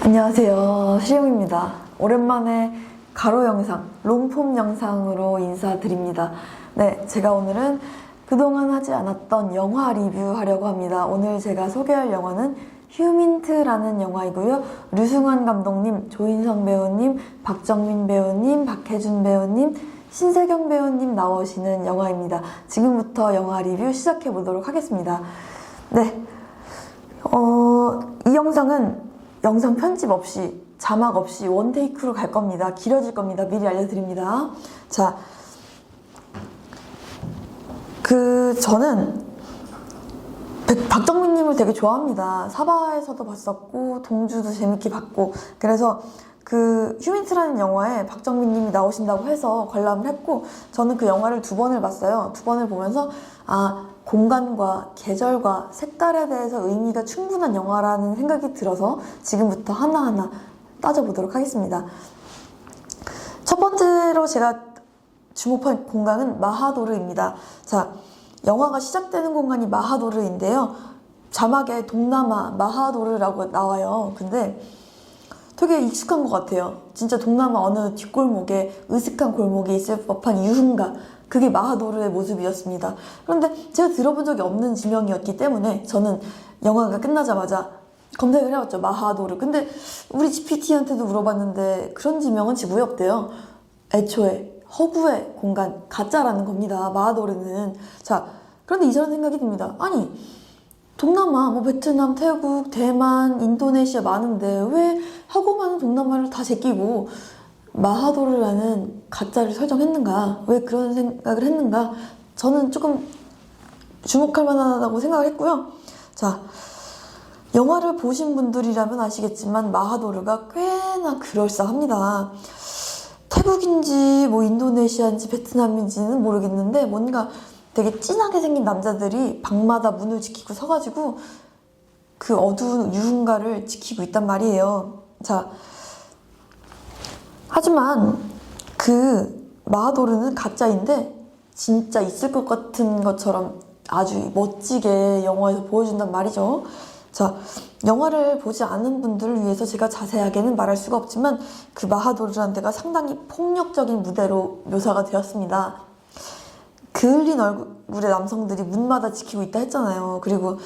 안녕하세요, 시영입니다. 오랜만에 가로 영상, 롱폼 영상으로 인사드립니다. 네, 제가 오늘은 그동안 하지 않았던 영화 리뷰하려고 합니다. 오늘 제가 소개할 영화는 휴민트라는 영화이고요. 류승환 감독님, 조인성 배우님, 박정민 배우님, 박해준 배우님, 신세경 배우님 나오시는 영화입니다. 지금부터 영화 리뷰 시작해 보도록 하겠습니다. 네, 이 영상은 영상 편집 없이, 자막 없이 원테이크로 갈 겁니다. 길어질 겁니다. 미리 알려드립니다. 자, 저는 박정민님을 되게 좋아합니다. 사바에서도 봤었고, 동주도 재밌게 봤고, 그래서 휴민트라는 영화에 박정민님이 나오신다고 해서 관람을 했고, 저는 그 영화를 2번을 봤어요. 2번을 보면서, 공간과 계절과 색깔에 대해서 의미가 충분한 영화라는 생각이 들어서 지금부터 하나하나 따져보도록 하겠습니다. 첫 번째로 제가 주목한 공간은 마하도르입니다. 자, 영화가 시작되는 공간이 마하도르인데요. 자막에 동남아 마하도르라고 나와요. 근데 되게 익숙한 것 같아요. 진짜 동남아 어느 뒷골목에 으슥한 골목에 있을 법한 유흥가, 그게 마하도르의 모습이었습니다. 그런데 제가 들어본 적이 없는 지명이었기 때문에 저는 영화가 끝나자마자 검색을 해봤죠. 마하도르. 근데 우리 GPT한테도 물어봤는데 그런 지명은 지구에 없대요. 애초에 허구의 공간, 가짜라는 겁니다. 마하도르는. 자, 그런데 이상한 생각이 듭니다. 아니, 동남아, 베트남, 태국, 대만, 인도네시아 많은데 왜 하고 많은 동남아를 다 제끼고 마하도르라는 가짜를 설정했는가? 왜 그런 생각을 했는가? 저는 조금 주목할 만하다고 생각을 했고요. 자, 영화를 보신 분들이라면 아시겠지만 마하도르가 꽤나 그럴싸합니다. 태국인지 인도네시아인지 베트남인지는 모르겠는데 뭔가 되게 진하게 생긴 남자들이 방마다 문을 지키고 서가지고 그 어두운 유흥가를 지키고 있단 말이에요. 자, 하지만 마하도르는 가짜인데 진짜 있을 것 같은 것처럼 아주 멋지게 영화에서 보여준단 말이죠. 자, 영화를 보지 않은 분들을 위해서 제가 자세하게는 말할 수가 없지만 그 마하도르라는 데가 상당히 폭력적인 무대로 묘사가 되었습니다. 그을린 얼굴의 남성들이 문마다 지키고 있다 했잖아요. 그리고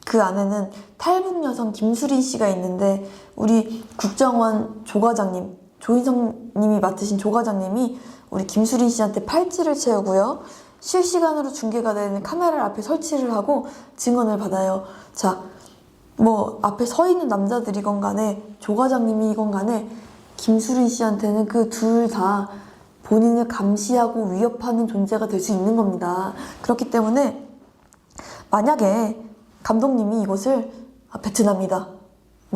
그 안에는 탈북 여성 김수린 씨가 있는데 우리 국정원 조과장님, 조인성님이 맡으신 조과장님이 우리 김수린 씨한테 팔찌를 채우고요. 실시간으로 중계가 되는 카메라를 앞에 설치를 하고 증언을 받아요. 자, 앞에 서 있는 남자들이건 간에 조과장님이건 간에 김수린 씨한테는 그 둘 다 본인을 감시하고 위협하는 존재가 될 수 있는 겁니다. 그렇기 때문에 만약에 감독님이 이것을 베트남이다,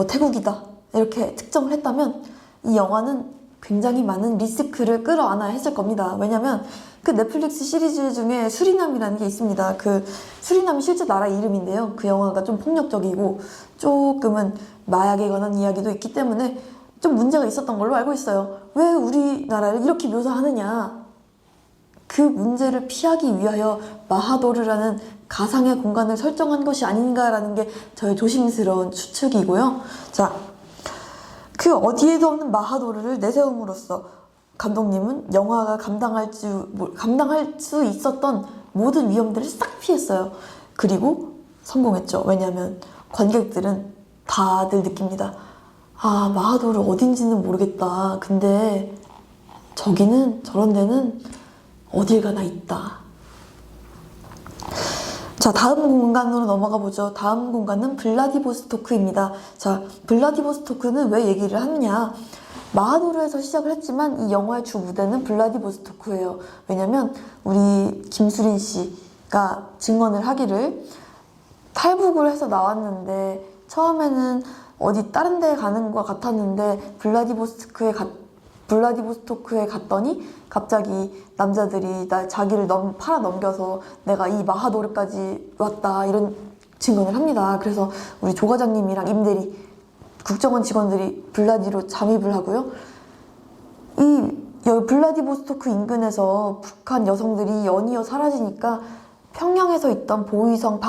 태국이다 이렇게 특정을 했다면 이 영화는 굉장히 많은 리스크를 끌어안아야 했을 겁니다. 왜냐면 그 넷플릭스 시리즈 중에 수리남이라는 게 있습니다. 그 수리남이 실제 나라 이름인데요. 그 영화가 좀 폭력적이고 조금은 마약에 관한 이야기도 있기 때문에 좀 문제가 있었던 걸로 알고 있어요. 왜 우리나라를 이렇게 묘사하느냐? 그 문제를 피하기 위하여 마하도르라는 가상의 공간을 설정한 것이 아닌가라는 게 저의 조심스러운 추측이고요. 자, 그 어디에도 없는 마하도르를 내세움으로써 감독님은 영화가 감당할 수 있었던 모든 위험들을 싹 피했어요. 그리고 성공했죠. 왜냐하면 관객들은 다들 느낍니다. 마하도르 어딘지는 모르겠다. 근데 저기는, 저런 데는 어딜 가나 있다. 자, 다음 공간으로 넘어가 보죠. 다음 공간은 블라디보스토크입니다. 자, 블라디보스토크는 왜 얘기를 하느냐? 마하도르에서 시작을 했지만 이 영화의 주 무대는 블라디보스토크예요. 왜냐면 우리 김수린 씨가 증언을 하기를 탈북을 해서 나왔는데 처음에는 어디 다른 데 가는 것 같았는데 블라디보스토크에 갔더니 갑자기 남자들이 자기를 팔아 넘겨서 내가 이 마하도르까지 왔다 이런 증언을 합니다. 그래서 우리 조과장님이랑 임대리, 국정원 직원들이 블라디로 잠입을 하고요. 이 블라디보스토크 인근에서 북한 여성들이 연이어 사라지니까 평양에서 있던 보위성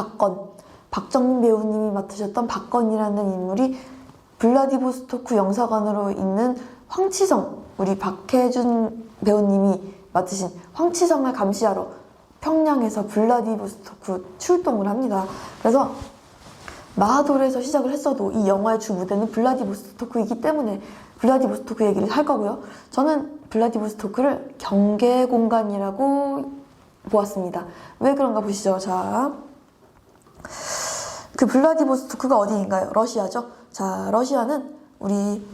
박정민 배우님이 맡으셨던 박건이라는 인물이 블라디보스토크 영사관으로 있는 황치성, 우리 박해준 배우님이 맡으신 황치성을 감시하러 평양에서 블라디보스토크 출동을 합니다. 그래서 마하돌에서 시작을 했어도 이 영화의 주 무대는 블라디보스토크이기 때문에 블라디보스토크 얘기를 할 거고요. 저는 블라디보스토크를 경계 공간이라고 보았습니다. 왜 그런가 보시죠. 자, 그 블라디보스토크가 어디인가요? 러시아죠. 자, 러시아는 우리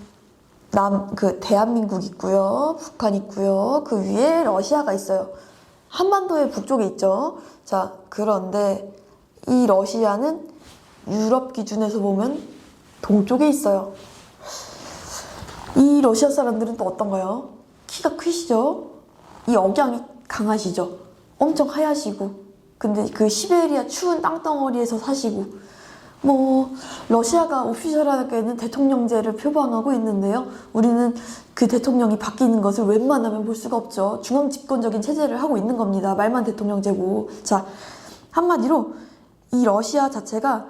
대한민국 있고요. 북한 있고요. 그 위에 러시아가 있어요. 한반도의 북쪽에 있죠. 자, 그런데 이 러시아는 유럽 기준에서 보면 동쪽에 있어요. 이 러시아 사람들은 또 어떤가요? 키가 크시죠? 이 억양이 강하시죠? 엄청 하얗시고, 근데 그 시베리아 추운 땅덩어리에서 사시고, 러시아가 오피셜하게는 대통령제를 표방하고 있는데요. 우리는 그 대통령이 바뀌는 것을 웬만하면 볼 수가 없죠. 중앙 집권적인 체제를 하고 있는 겁니다. 말만 대통령제고. 자, 한마디로 이 러시아 자체가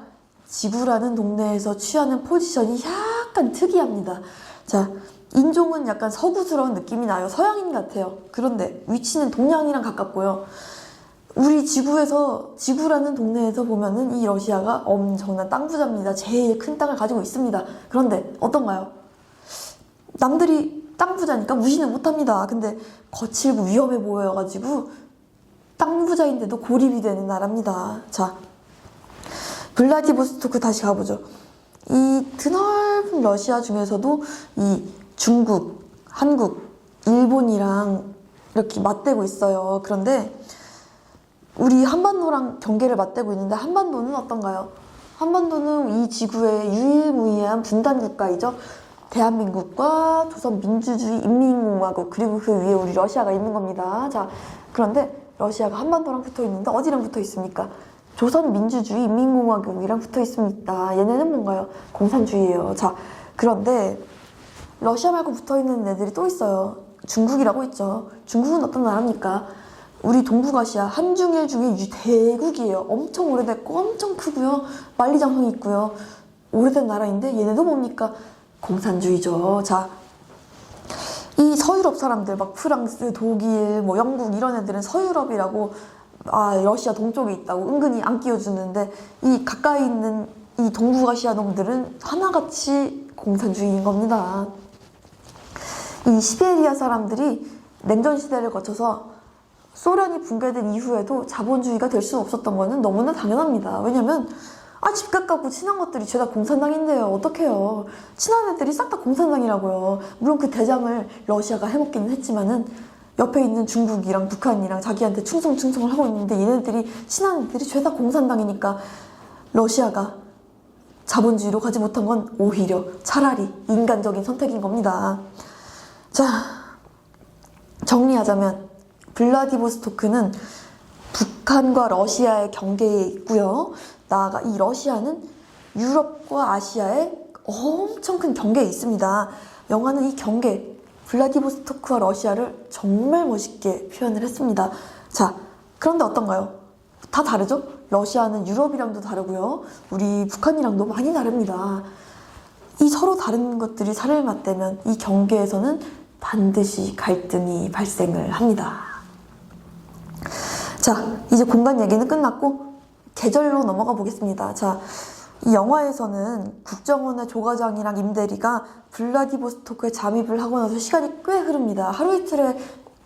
지구라는 동네에서 취하는 포지션이 약간 특이합니다. 자, 인종은 약간 서구스러운 느낌이 나요. 서양인 같아요. 그런데 위치는 동양이랑 가깝고요. 우리 지구라는 동네에서 보면은 이 러시아가 엄청난 땅 부자입니다. 제일 큰 땅을 가지고 있습니다. 그런데 어떤가요? 남들이 땅 부자니까 무시는 못합니다. 근데 거칠고 위험해 보여가지고 땅 부자인데도 고립이 되는 나라입니다. 자, 블라디보스토크 다시 가보죠. 이 드넓은 러시아 중에서도 이 중국, 한국, 일본이랑 이렇게 맞대고 있어요. 그런데 우리 한반도랑 경계를 맞대고 있는데 한반도는 어떤가요? 한반도는 이 지구의 유일무이한 분단 국가이죠. 대한민국과 조선민주주의 인민공화국, 그리고 그 위에 우리 러시아가 있는 겁니다. 자, 그런데 러시아가 한반도랑 붙어 있는데 어디랑 붙어 있습니까? 조선민주주의 인민공화국이랑 붙어 있습니다. 얘네는 뭔가요? 공산주의예요. 자, 그런데 러시아 말고 붙어 있는 애들이 또 있어요. 중국이라고 있죠. 중국은 어떤 나라입니까? 우리 동북아시아 한중일 중에 대국이에요. 엄청 오래됐고 엄청 크고요. 만리장성이 있고요. 오래된 나라인데 얘네도 뭡니까? 공산주의죠. 자, 이 서유럽 사람들 막 프랑스, 독일, 영국 이런 애들은 서유럽이라고 러시아 동쪽에 있다고 은근히 안 끼워주는데 이 가까이 있는 이 동북아시아 놈들은 하나같이 공산주의인 겁니다. 이 시베리아 사람들이 냉전 시대를 거쳐서 소련이 붕괴된 이후에도 자본주의가 될 수 없었던 거는 너무나 당연합니다. 왜냐면 집 가깝고 친한 것들이 죄다 공산당인데요. 어떡해요. 친한 애들이 싹 다 공산당이라고요. 물론 그 대장을 러시아가 해먹기는 했지만은 옆에 있는 중국이랑 북한이랑 자기한테 충성을 하고 있는데 얘네들이 친한 애들이 죄다 공산당이니까 러시아가 자본주의로 가지 못한 건 오히려 차라리 인간적인 선택인 겁니다. 자, 정리하자면 블라디보스토크는 북한과 러시아의 경계에 있고요. 나아가 이 러시아는 유럽과 아시아의 엄청 큰 경계에 있습니다. 영화는 이 경계, 블라디보스토크와 러시아를 정말 멋있게 표현을 했습니다. 자, 그런데 어떤가요? 다 다르죠? 러시아는 유럽이랑도 다르고요. 우리 북한이랑도 많이 다릅니다. 이 서로 다른 것들이 살을 맞대면 이 경계에서는 반드시 갈등이 발생을 합니다. 자, 이제 공간 얘기는 끝났고 계절로 넘어가 보겠습니다. 자, 이 영화에서는 국정원의 조과장이랑 임대리가 블라디보스토크에 잠입을 하고 나서 시간이 꽤 흐릅니다. 하루 이틀에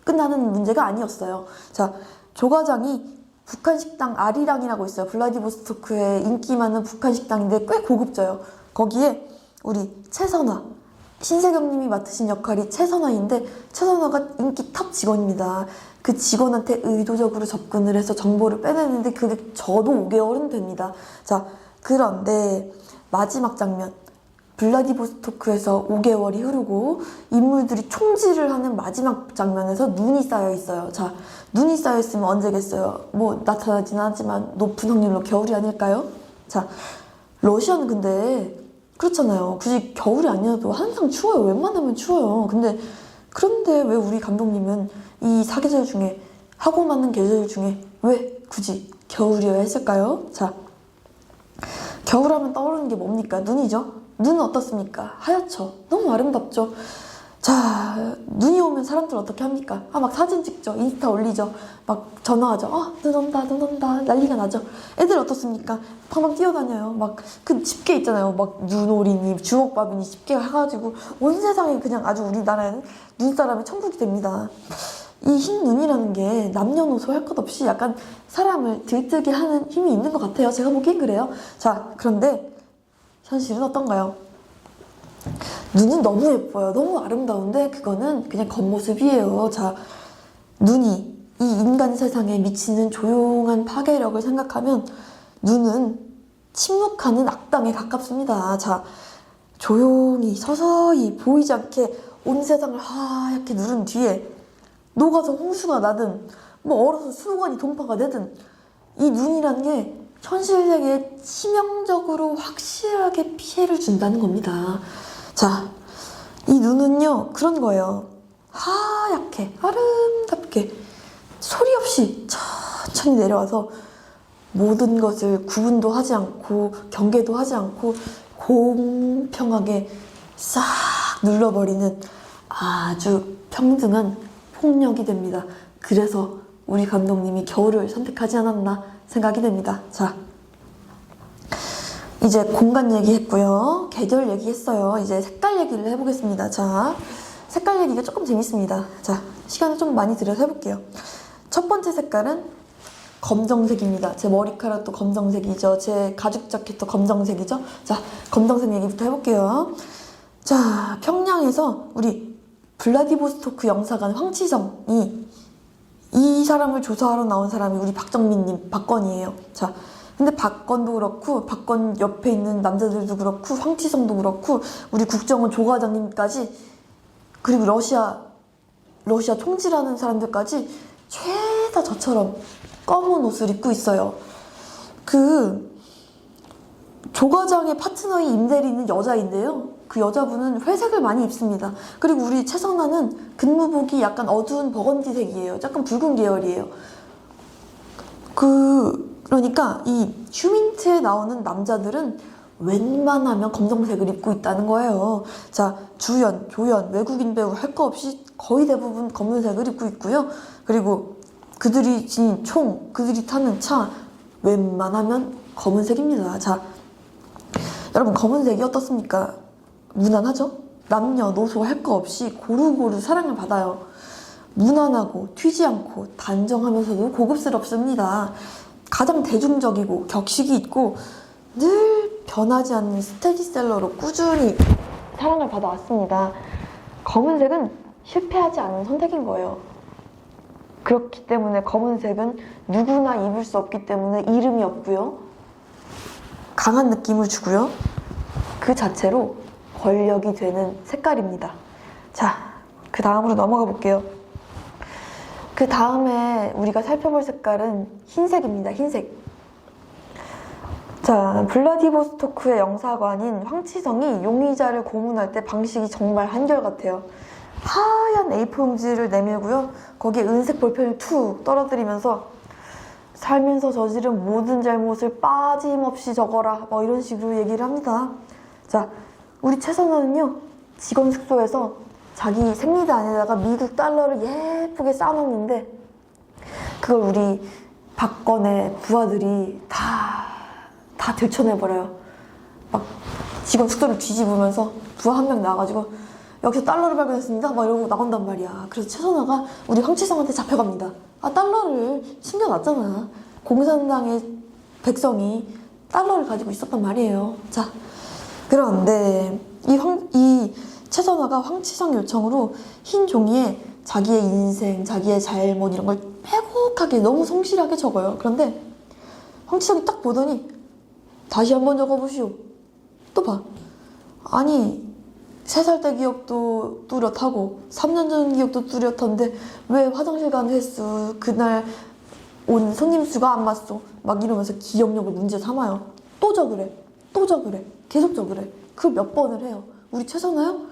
끝나는 문제가 아니었어요. 자, 조과장이 북한 식당 아리랑이라고 있어요. 블라디보스토크에 인기 많은 북한 식당인데 꽤 고급져요. 거기에 우리 최선화, 신세경님이 맡으신 역할이 최선화인데 최선화가 인기 탑 직원입니다. 그 직원한테 의도적으로 접근을 해서 정보를 빼내는데 그게 저도 5개월은 됩니다. 자, 그런데 마지막 장면, 블라디보스토크에서 5개월이 흐르고 인물들이 총질을 하는 마지막 장면에서 눈이 쌓여 있어요. 자, 눈이 쌓여 있으면 언제겠어요? 나타나진 않지만 높은 확률로 겨울이 아닐까요? 자, 러시아는 근데 그렇잖아요. 굳이 겨울이 아니어도 항상 추워요. 웬만하면 추워요. 그런데 왜 우리 감독님은 이 사계절 중에 하고 많은 계절 중에 왜 굳이 겨울이어야 했을까요? 자, 겨울하면 떠오르는 게 뭡니까? 눈이죠. 눈은 어떻습니까? 하얗죠. 너무 아름답죠. 자, 눈이 오면 사람들 어떻게 합니까? 막 사진 찍죠. 인스타 올리죠. 막 전화하죠. 눈 온다, 눈 온다. 난리가 나죠. 애들 어떻습니까? 방방 뛰어다녀요. 막 그 집게 있잖아요. 막 눈오리니, 주먹밥이니 집게 해가지고 온 세상에 그냥 아주 우리나라에는 눈사람의 천국이 됩니다. 이 흰 눈이라는 게 남녀노소 할 것 없이 약간 사람을 들뜨게 하는 힘이 있는 것 같아요. 제가 보기엔 그래요. 자, 그런데 현실은 어떤가요? 눈은 너무 예뻐요. 너무 아름다운데 그거는 그냥 겉모습이에요. 자, 눈이 이 인간 세상에 미치는 조용한 파괴력을 생각하면 눈은 침묵하는 악당에 가깝습니다. 자, 조용히 서서히 보이지 않게 온 세상을 하얗게 누른 뒤에 녹아서 홍수가 나든 뭐 얼어서 수도관이 동파가 되든 이 눈이라는 게 현실 세계에 치명적으로 확실하게 피해를 준다는 겁니다. 자, 이 눈은요 그런 거예요. 하얗게 아름답게 소리 없이 천천히 내려와서 모든 것을 구분도 하지 않고 경계도 하지 않고 공평하게 싹 눌러버리는 아주 평등한 폭력이 됩니다. 그래서 우리 감독님이 겨울을 선택하지 않았나 생각이 됩니다. 자, 이제 공간 얘기했고요. 계절 얘기했어요. 이제 색깔 얘기를 해보겠습니다. 자, 색깔 얘기가 조금 재밌습니다. 자, 시간을 좀 많이 들여서 해볼게요. 첫 번째 색깔은 검정색입니다. 제 머리카락도 검정색이죠. 제 가죽 자켓도 검정색이죠. 자, 검정색 얘기부터 해볼게요. 자, 평양에서 우리 블라디보스토크 영사관 황치성이 이 사람을 조사하러 나온 사람이 우리 박정민님, 박건이에요. 자, 근데 박건도 그렇고 박건 옆에 있는 남자들도 그렇고 황치성도 그렇고 우리 국정원 조 과장님까지 그리고 러시아 총질하는 사람들까지 죄다 저처럼 검은 옷을 입고 있어요. 그 조과장의 파트너인 임대리는 여자인데요. 그 여자분은 회색을 많이 입습니다. 그리고 우리 최선아는 근무복이 약간 어두운 버건디색이에요. 약간 붉은 계열이에요. 그러니까 이 휴민트에 나오는 남자들은 웬만하면 검정색을 입고 있다는 거예요. 자, 주연, 조연, 외국인 배우 할 거 없이 거의 대부분 검은색을 입고 있고요. 그리고 그들이 지닌 총, 그들이 타는 차 웬만하면 검은색입니다. 자, 여러분 검은색이 어떻습니까? 무난하죠? 남녀노소 할 거 없이 고루고루 사랑을 받아요. 무난하고 튀지 않고 단정하면서도 고급스럽습니다. 가장 대중적이고 격식이 있고 늘 변하지 않는 스테디셀러로 꾸준히 사랑을 받아왔습니다. 검은색은 실패하지 않은 선택인 거예요. 그렇기 때문에 검은색은 누구나 입을 수 없기 때문에 이름이 없고요. 강한 느낌을 주고요. 그 자체로 권력이 되는 색깔입니다. 자, 그 다음으로 넘어가 볼게요. 그 다음에 우리가 살펴볼 색깔은 흰색입니다. 흰색. 자, 블라디보스토크의 영사관인 황치성이 용의자를 고문할 때 방식이 정말 한결같아요. 하얀 A4 용지를 내밀고요. 거기에 은색 볼펜을 툭 떨어뜨리면서 살면서 저지른 모든 잘못을 빠짐없이 적어라. 뭐 이런 식으로 얘기를 합니다. 자, 우리 최선아는요. 직원 숙소에서 자기 생리대 안에다가 미국 달러를 예쁘게 쌓아놓는데 그걸 우리 박건의 부하들이 다 들춰내버려요. 막 직원 숙소를 뒤집으면서 부하 한 명 나와가지고 여기서 달러를 발견했습니다. 막 이러고 나온단 말이야. 그래서 최선아가 우리 황치성한테 잡혀갑니다. 달러를 숨겨놨잖아. 공산당의 백성이 달러를 가지고 있었단 말이에요. 자, 그런데 이 최선아가 황치성 요청으로 흰 종이에 자기의 인생, 자기의 잘못 이런 걸 빼곡하게 너무 성실하게 적어요. 그런데 황치성이 딱 보더니 다시 한번 적어보시오. 또 봐. 아니 3살 때 기억도 뚜렷하고 3년 전 기억도 뚜렷한데 왜 화장실 간 횟수 그날 온 손님 수가 안 맞소 막 이러면서 기억력을 문제 삼아요. 또 적으래 계속 적으래. 그 몇 번을 해요. 우리 최선아요?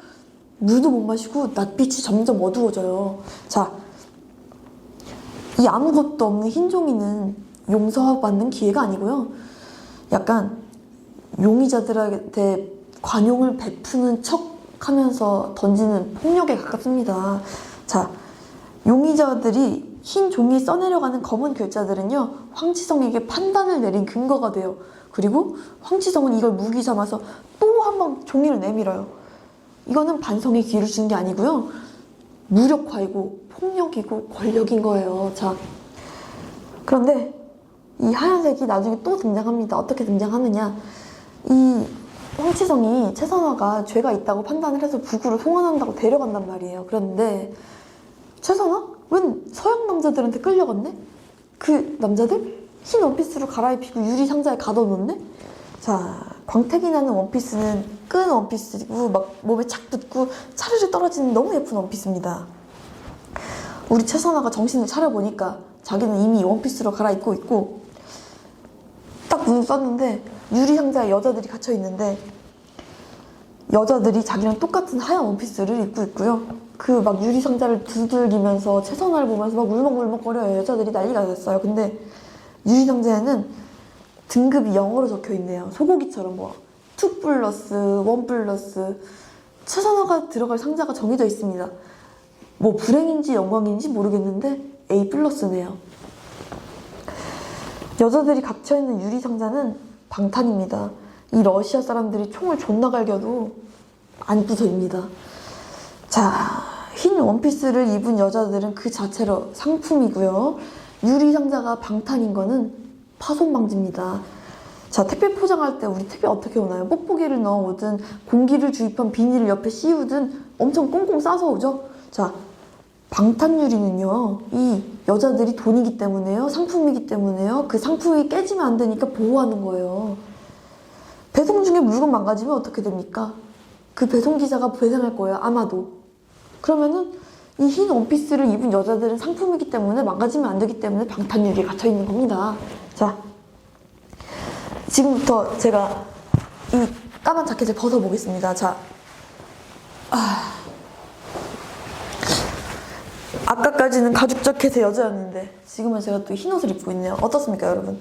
물도 못 마시고 낯빛이 점점 어두워져요. 자, 이 아무것도 없는 흰 종이는 용서받는 기회가 아니고요. 약간 용의자들한테 관용을 베푸는 척 하면서 던지는 폭력에 가깝습니다. 자, 용의자들이 흰 종이에 써내려가는 검은 글자들은요, 황치성에게 판단을 내린 근거가 돼요. 그리고 황치성은 이걸 무기 삼아서 또 한 번 종이를 내밀어요. 이거는 반성의 기회를 주는 게 아니고요, 무력화이고 폭력이고 권력인 거예요. 자, 그런데 이 하얀색이 나중에 또 등장합니다. 어떻게 등장하느냐, 이 황치성이 최선화가 죄가 있다고 판단을 해서 북으로 송환한다고 데려간단 말이에요. 그런데 최선화? 웬 서양 남자들한테 끌려갔네? 그 남자들 흰 원피스로 갈아입히고 유리 상자에 가둬놓네? 자, 광택이 나는 원피스는 끈 원피스고 막 몸에 착 붙고 차르르 떨어지는 너무 예쁜 원피스입니다. 우리 최선화가 정신을 차려보니까 자기는 이미 원피스로 갈아입고 있고, 딱 눈을 떴는데 유리 상자에 여자들이 갇혀 있는데, 여자들이 자기랑 똑같은 하얀 원피스를 입고 있고요. 그 막 유리 상자를 두들기면서 최선화를 보면서 막 울먹울먹거려요. 여자들이 난리가 났어요. 근데 유리 상자에는 등급이 영어로 적혀 있네요. 소고기처럼 뭐 2 플러스, 1 플러스. 최선화가 들어갈 상자가 정해져 있습니다. 뭐 불행인지 영광인지 모르겠는데 A 플러스네요. 여자들이 갇혀있는 유리 상자는 방탄입니다. 이 러시아 사람들이 총을 존나 갈겨도 안 부서집니다. 자, 흰 원피스를 입은 여자들은 그 자체로 상품이고요. 유리 상자가 방탄인 거는 파손 방지입니다. 자, 택배 포장할 때 우리 택배 어떻게 오나요? 뽁뽁이를 넣어오든 공기를 주입한 비닐을 옆에 씌우든 엄청 꽁꽁 싸서 오죠? 자, 방탄유리는요, 이 여자들이 돈이기 때문에요, 상품이기 때문에요, 그 상품이 깨지면 안 되니까 보호하는 거예요. 배송 중에 물건 망가지면 어떻게 됩니까? 그 배송기사가 배상할 거예요, 아마도. 그러면은 이 흰 원피스를 입은 여자들은 상품이기 때문에 망가지면 안 되기 때문에 방탄유리에 갇혀 있는 겁니다. 자, 지금부터 제가 이 까만 자켓을 벗어보겠습니다. 자, 아까까지는 가죽 자켓의 여자였는데 지금은 제가 또 흰 옷을 입고 있네요. 어떻습니까, 여러분?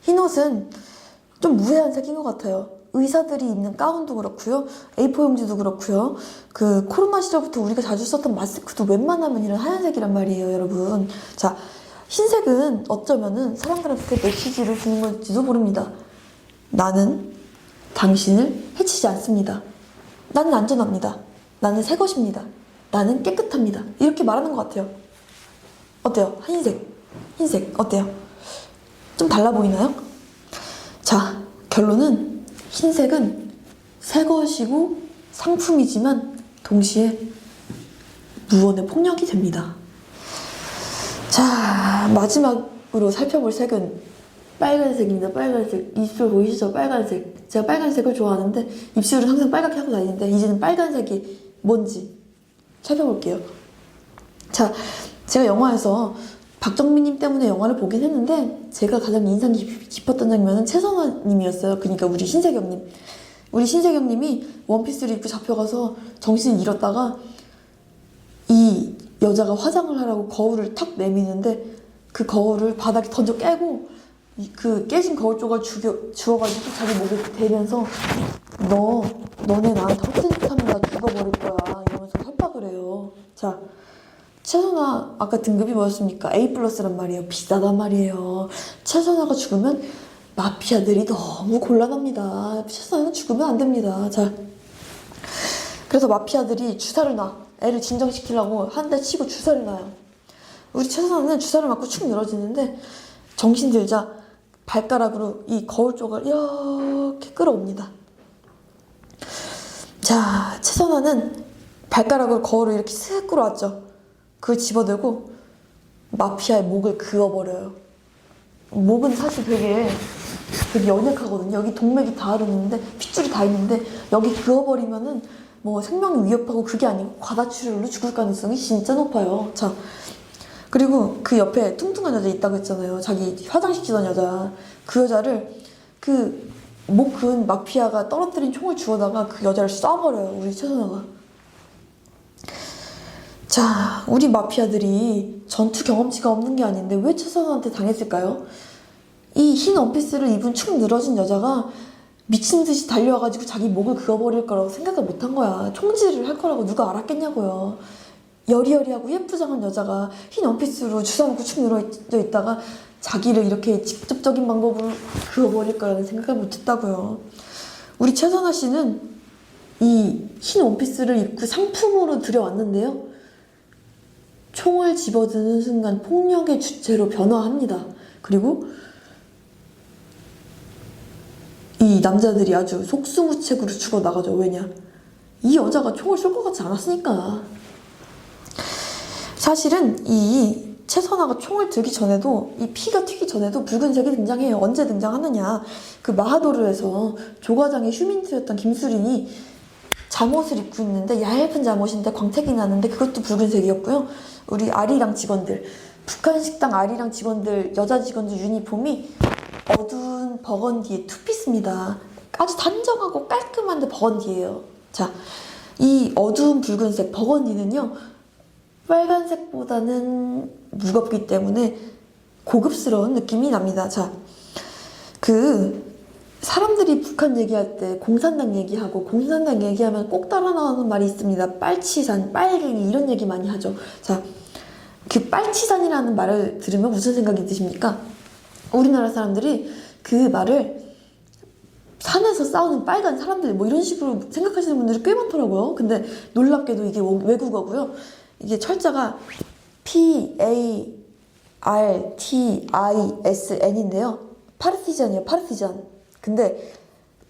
흰 옷은 좀 무해한 색인 것 같아요. 의사들이 입는 가운도 그렇고요, A4 용지도 그렇고요, 그 코로나 시절부터 우리가 자주 썼던 마스크도 웬만하면 이런 하얀색이란 말이에요, 여러분. 자, 흰색은 어쩌면은 사람들한테 메시지를 주는 건지도 모릅니다. 나는 당신을 해치지 않습니다. 나는 안전합니다. 나는 새 것입니다. 나는 깨끗합니다. 이렇게 말하는 것 같아요. 어때요? 흰색 어때요? 좀 달라 보이나요? 자, 결론은 흰색은 새 것이고 상품이지만 동시에 무언의 폭력이 됩니다. 자, 마지막으로 살펴볼 색은 빨간색입니다. 빨간색. 입술 보이시죠? 빨간색. 제가 빨간색을 좋아하는데 입술은 항상 빨갛게 하고 다니는데 이제는 빨간색이 뭔지 살펴볼게요. 자, 제가 영화에서 박정민님 때문에 영화를 보긴 했는데 제가 가장 인상 깊었던 장면은 최선화님이었어요. 그러니까 우리 신세경님. 우리 신세경님이 원피스를 입고 잡혀가서 정신을 잃었다가 이 여자가 화장을 하라고 거울을 탁 내미는데 그 거울을 바닥에 던져 깨고 그 깨진 거울 쪽을 주워가지고 자기 목에 대면서 너네 나한테 헛된 짓 하면 나 죽어버릴 거야 이러면서 협박을 해요. 자, 최선화 아까 등급이 뭐였습니까? A 플러스란 말이에요. 비싸단 말이에요. 최선화가 죽으면 마피아들이 너무 곤란합니다. 최선화는 죽으면 안 됩니다. 자, 그래서 마피아들이 주사를 놔. 애를 진정시키려고 한 대 치고 주사를 놔요. 우리 최선화는 주사를 맞고 축 늘어지는데 정신 들자 발가락으로 이 거울 쪽을 이렇게 끌어옵니다. 자, 최선화는 발가락으로 거울을 이렇게 슥 끌어왔죠. 그걸 집어들고 마피아의 목을 그어버려요. 목은 사실 되게 연약하거든요. 여기 동맥이 다 흐르는데 핏줄이 다 있는데 여기 그어버리면은 뭐 생명이 위협하고 그게 아니고 과다출혈로 죽을 가능성이 진짜 높아요. 자, 그리고 그 옆에 뚱뚱한 여자 있다고 했잖아요. 자기 화장시키던 여자. 그 여자를 그 목 그은 마피아가 떨어뜨린 총을 주워다가 그 여자를 쏴버려요. 우리 최선화가. 자, 우리 마피아들이 전투 경험치가 없는 게 아닌데 왜 최선화한테 당했을까요? 이 흰 원피스를 입은 축 늘어진 여자가 미친 듯이 달려와가지고 자기 목을 그어버릴 거라고 생각을 못 한 거야. 총질을 할 거라고 누가 알았겠냐고요. 여리여리하고 예쁘장한 여자가 흰 원피스로 주섬 축 늘어져 있다가 자기를 이렇게 직접적인 방법으로 그어버릴 거라는 생각을 못 했다고요. 우리 최선아 씨는 이 흰 원피스를 입고 상품으로 들여왔는데요. 총을 집어드는 순간 폭력의 주체로 변화합니다. 그리고 이 남자들이 아주 속수무책으로 죽어나가죠. 왜냐? 이 여자가 총을 쏠 것 같지 않았으니까. 사실은 이 최선아가 총을 들기 전에도, 이 피가 튀기 전에도 붉은색이 등장해요. 언제 등장하느냐? 그 마하도르에서 조과장의 휴민트였던 김수린이 잠옷을 입고 있는데, 얇은 잠옷인데 광택이 나는데 그것도 붉은색이었고요. 우리 아리랑 직원들, 북한 식당 아리랑 직원들, 여자 직원들 유니폼이 어두운 버건디의 투피스입니다. 아주 단정하고 깔끔한데 버건디예요. 자, 이 어두운 붉은색 버건디는요, 빨간색보다는 무겁기 때문에 고급스러운 느낌이 납니다. 자, 사람들이 북한 얘기할 때 공산당 얘기하고, 공산당 얘기하면 꼭 따라 나오는 말이 있습니다. 빨치산, 빨갱이, 이런 얘기 많이 하죠. 자, 그 빨치산이라는 말을 들으면 무슨 생각이 드십니까? 우리나라 사람들이 그 말을 산에서 싸우는 빨간 사람들 뭐 이런 식으로 생각하시는 분들이 꽤 많더라고요. 근데 놀랍게도 이게 외국어고요. 이게 철자가 PARTISN인데요. 파르티잔이에요. 파르티잔. 근데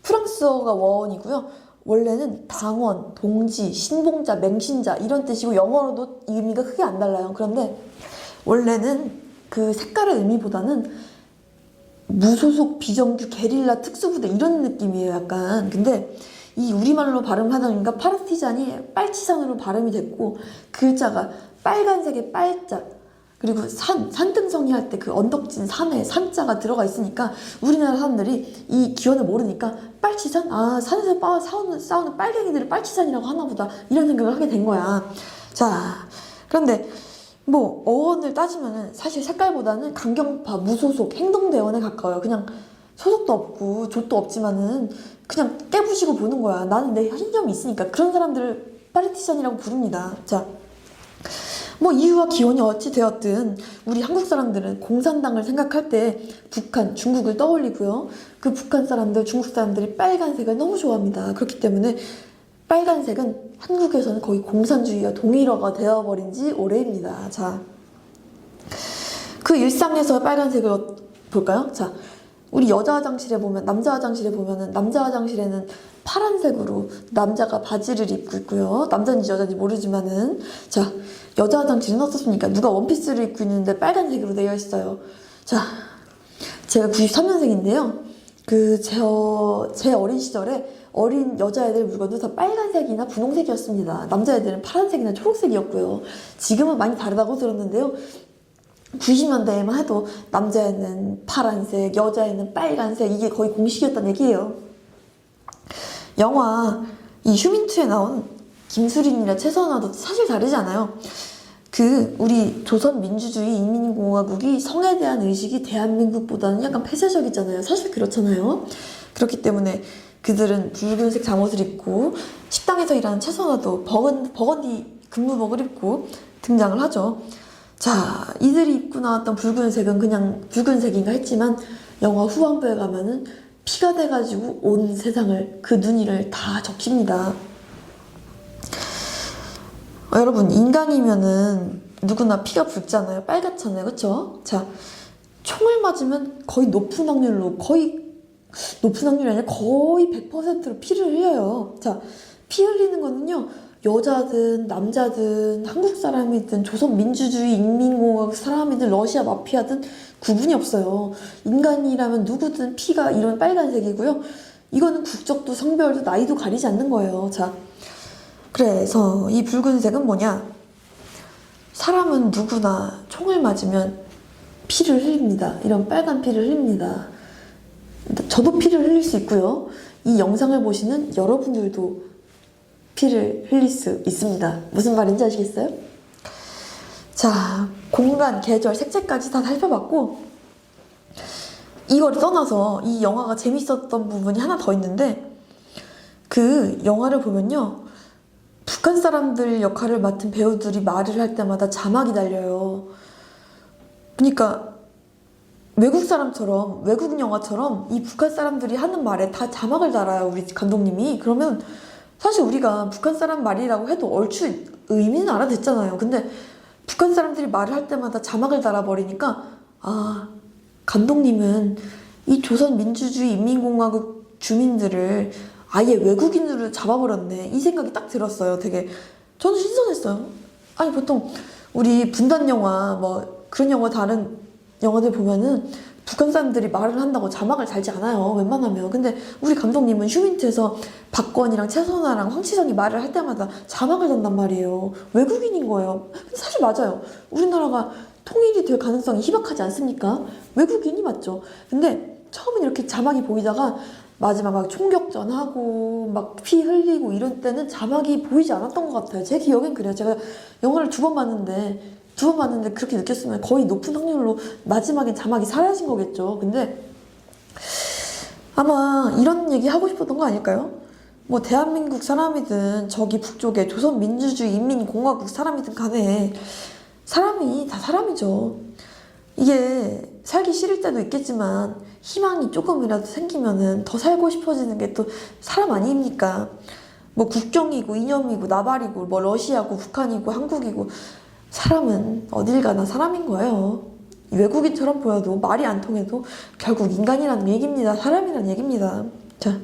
프랑스어가 원이고요. 원래는 당원, 동지, 신봉자, 맹신자 이런 뜻이고, 영어로도 의미가 크게 안 달라요. 그런데 원래는 그 색깔의 의미보다는 무소속, 비정규, 게릴라, 특수부대 이런 느낌이에요. 약간. 근데 이 우리말로 발음하다 보니까 파르티잔이 빨치산으로 발음이 됐고, 글자가 빨간색의 빨자, 그리고 산등성이 할 때 그 언덕진 산에 산자가 들어가 있으니까 우리나라 사람들이 이 기원을 모르니까 빨치산? 아, 산에서 싸우는 빨갱이들을 빨치산이라고 하나보다, 이런 생각을 하게 된 거야. 자, 그런데 뭐 어원을 따지면은 사실 색깔보다는 강경파, 무소속, 행동대원에 가까워요. 그냥 소속도 없고 족도 없지만은 그냥 깨부시고 보는 거야. 나는 내 신념이 있으니까. 그런 사람들을 파르티잔이라고 부릅니다. 자, 뭐 이유와 기원이 어찌 되었든 우리 한국 사람들은 공산당을 생각할 때 북한, 중국을 떠올리고요. 그 북한 사람들, 중국 사람들이 빨간색을 너무 좋아합니다. 그렇기 때문에 빨간색은 한국에서는 거의 공산주의와 동일어가 되어버린 지 오래입니다. 자, 그 일상에서 빨간색을 볼까요? 자, 우리 여자 화장실에 보면, 남자 화장실에 보면은, 남자 화장실에는 파란색으로 남자가 바지를 입고 있고요. 남자인지 여자인지 모르지만은. 자, 여자 화장실은 어떻습니까? 누가 원피스를 입고 있는데 빨간색으로 되어 있어요. 자, 제가 93년생인데요. 제 어린 시절에 어린 여자애들 물건도 다 빨간색이나 분홍색이었습니다. 남자애들은 파란색이나 초록색이었고요. 지금은 많이 다르다고 들었는데요. 90년대에만 해도 남자애는 파란색, 여자애는 빨간색, 이게 거의 공식이었다는 얘기예요. 영화 이 휴민트에 나온 김수린이나 최선화도 사실 다르지 않아요. 우리 조선민주주의 인민공화국이 성에 대한 의식이 대한민국보다는 약간 폐쇄적이잖아요. 사실 그렇잖아요. 그렇기 때문에 그들은 붉은색 잠옷을 입고, 식당에서 일하는 최선화도 버건디 근무복을 입고 등장을 하죠. 자, 이들이 입고 나왔던 붉은색은 그냥 붉은색인가 했지만 영화 후반부에 가면은 피가 돼가지고 온 세상을, 그 눈이를 다 적십니다. 여러분, 인간이면은 누구나 피가 붉잖아요. 빨갛잖아요. 그쵸? 자, 총을 맞으면 거의 높은 확률이 아니라 거의 100%로 피를 흘려요. 자, 피 흘리는 거는요, 여자든 남자든 한국 사람이든 조선민주주의 인민공화국 사람이든 러시아 마피아든 구분이 없어요. 인간이라면 누구든 피가 이런 빨간색이고요. 이거는 국적도 성별도 나이도 가리지 않는 거예요. 자, 그래서 이 붉은색은 뭐냐? 사람은 누구나 총을 맞으면 피를 흘립니다. 이런 빨간 피를 흘립니다. 저도 피를 흘릴 수 있고요. 이 영상을 보시는 여러분들도 피를 흘릴 수 있습니다. 무슨 말인지 아시겠어요? 자, 공간, 계절, 색채까지 다 살펴봤고, 이걸 떠나서 이 영화가 재밌었던 부분이 하나 더 있는데, 그 영화를 보면요, 북한 사람들 역할을 맡은 배우들이 말을 할 때마다 자막이 달려요. 그러니까 외국 사람처럼, 외국 영화처럼 이 북한 사람들이 하는 말에 다 자막을 달아요, 우리 감독님이. 그러면 사실 우리가 북한 사람 말이라고 해도 얼추 의미는 알아듣잖아요. 근데 북한 사람들이 말을 할 때마다 자막을 달아버리니까, 아, 감독님은 이 조선민주주의 인민공화국 주민들을 아예 외국인으로 잡아버렸네, 이 생각이 딱 들었어요. 되게 저는 신선했어요. 아니, 보통 우리 분단 영화 뭐 그런 영화, 다른 영화들 보면은 북한 사람들이 말을 한다고 자막을 달지 않아요, 웬만하면. 근데 우리 감독님은 휴민트에서 박건이랑 최선화랑 황치정이 말을 할 때마다 자막을 단단 말이에요. 외국인인 거예요. 근데 사실 맞아요. 우리나라가 통일이 될 가능성이 희박하지 않습니까? 외국인이 맞죠. 근데 처음엔 이렇게 자막이 보이다가 마지막 막 총격전하고 막 피 흘리고 이런 때는 자막이 보이지 않았던 것 같아요. 제 기억엔 그래요. 제가 영화를 두 번 봤는데 그렇게 느꼈으면 거의 높은 확률로 마지막엔 자막이 사라진 거겠죠. 근데 아마 이런 얘기 하고 싶었던 거 아닐까요? 뭐 대한민국 사람이든 저기 북쪽에 조선민주주의 인민공화국 사람이든 간에 사람이 다 사람이죠. 이게 살기 싫을 때도 있겠지만 희망이 조금이라도 생기면은 더 살고 싶어지는 게 또 사람 아닙니까? 뭐 국경이고 이념이고 나발이고 뭐 러시아고 북한이고 한국이고, 사람은 어딜 가나 사람인 거예요. 외국인처럼 보여도 말이 안 통해도 결국 인간이라는 얘기입니다. 사람이라는 얘기입니다. 자,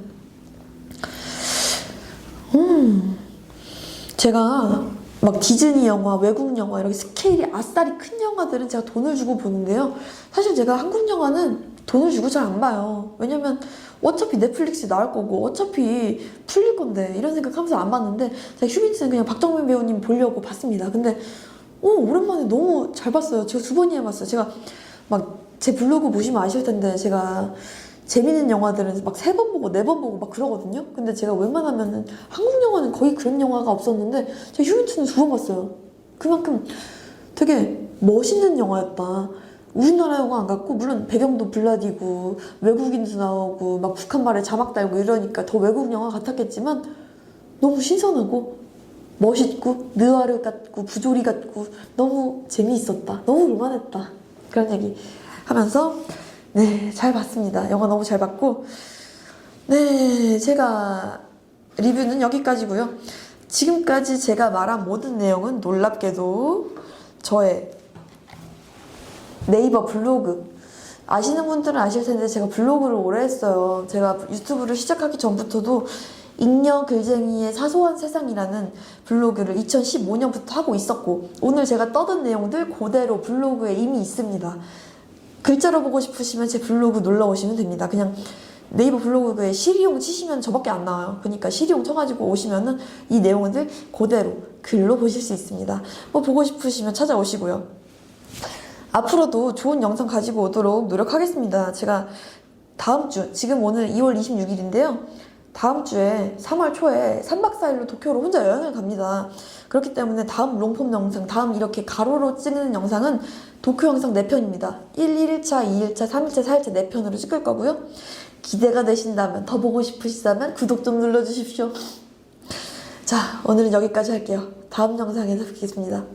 제가 막 디즈니 영화, 외국 영화 이렇게 스케일이 아싸리 큰 영화들은 제가 돈을 주고 보는데요. 사실 제가 한국 영화는 돈을 주고 잘 안 봐요. 왜냐면 어차피 넷플릭스 나올 거고 어차피 풀릴 건데 이런 생각하면서 안 봤는데, 제가 휴민트는 그냥 박정민 배우님 보려고 봤습니다. 근데 오랜만에 너무 잘 봤어요. 제가 두 번이나 봤어요. 제가 막 제 블로그 보시면 아실 텐데 제가 재밌는 영화들은 막 세 번 보고 네 번 보고 막 그러거든요. 근데 제가 웬만하면은 한국 영화는 거의 그런 영화가 없었는데 제가 휴민트는 두 번 봤어요. 그만큼 되게 멋있는 영화였다. 우리나라 영화 안 같고, 물론 배경도 블라디고 외국인도 나오고 막 북한 말에 자막 달고 이러니까 더 외국 영화 같았겠지만 너무 신선하고 멋있고 느와르 같고 부조리 같고 너무 재미있었다. 너무 볼만했다. 그런 얘기 하면서 네, 잘 봤습니다. 영화 너무 잘 봤고, 네, 제가 리뷰는 여기까지고요. 지금까지 제가 말한 모든 내용은 놀랍게도 저의 네이버 블로그, 아시는 분들은 아실 텐데 제가 블로그를 오래 했어요. 제가 유튜브를 시작하기 전부터도 잉여 글쟁이의 사소한 세상이라는 블로그를 2015년부터 하고 있었고, 오늘 제가 떠든 내용들 그대로 블로그에 이미 있습니다. 글자로 보고 싶으시면 제 블로그 놀러 오시면 됩니다. 그냥 네이버 블로그에 시리용 치시면 저밖에 안 나와요. 그러니까 시리용 쳐가지고 오시면은 이 내용들 그대로 글로 보실 수 있습니다. 뭐 보고 싶으시면 찾아오시고요. 앞으로도 좋은 영상 가지고 오도록 노력하겠습니다. 제가 다음 주, 지금 오늘 2월 26일인데요. 다음 주에 3월 초에 3박 4일로 도쿄로 혼자 여행을 갑니다. 그렇기 때문에 다음 롱폼 영상, 다음 이렇게 가로로 찍는 영상은 도쿄 영상 4편입니다. 1차, 2일차, 3일차, 4일차 4편으로 찍을 거고요. 기대가 되신다면, 더 보고 싶으시다면 구독 좀 눌러주십시오. 자, 오늘은 여기까지 할게요. 다음 영상에서 뵙겠습니다.